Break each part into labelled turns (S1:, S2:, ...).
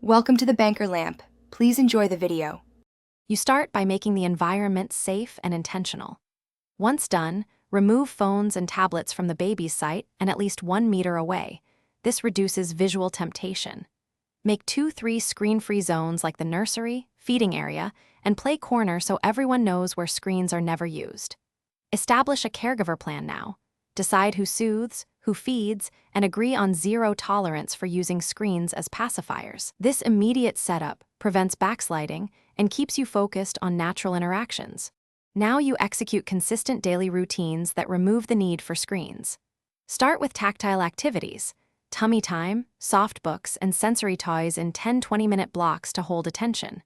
S1: Welcome to the Banker Lamp. Please enjoy the video.
S2: You start by making the environment safe and intentional. Once done, remove phones and tablets from the baby's sight and at least 1 meter away. This reduces visual temptation. Make 2-3 screen-free zones like the nursery, feeding area, and play corner so everyone knows where screens are never used. Establish a caregiver plan now. Decide who soothes, who feeds, and agree on zero tolerance for using screens as pacifiers. This immediate setup prevents backsliding and keeps you focused on natural interactions. Now you execute consistent daily routines that remove the need for screens. Start with tactile activities, tummy time, soft books, and sensory toys in 10-20-minute blocks to hold attention.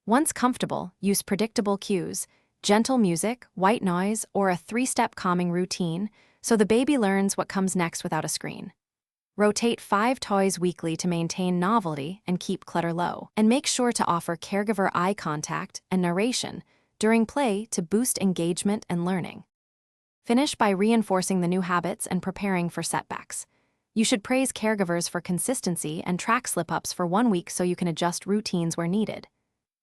S2: Once comfortable, use predictable cues, gentle music, white noise, or a 3-step calming routine so the baby learns what comes next without a screen. Rotate 5 toys weekly to maintain novelty and keep clutter low. And make sure to offer caregiver eye contact and narration during play to boost engagement and learning. Finish by reinforcing the new habits and preparing for setbacks. You should praise caregivers for consistency and track slip-ups for 1 week so you can adjust routines where needed.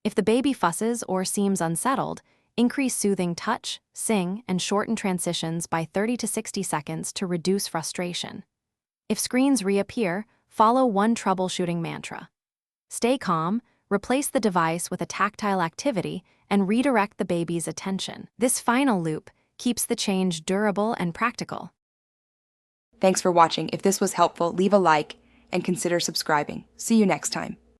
S2: If the baby fusses or seems unsettled, increase soothing touch, sing, and shorten transitions by 30 to 60 seconds to reduce frustration. If screens reappear, follow one troubleshooting mantra. Stay calm, replace the device with a tactile activity, and redirect the baby's attention. This final loop keeps the change durable and practical.
S1: Thanks for watching. If this was helpful, leave a like and consider subscribing. See you next time.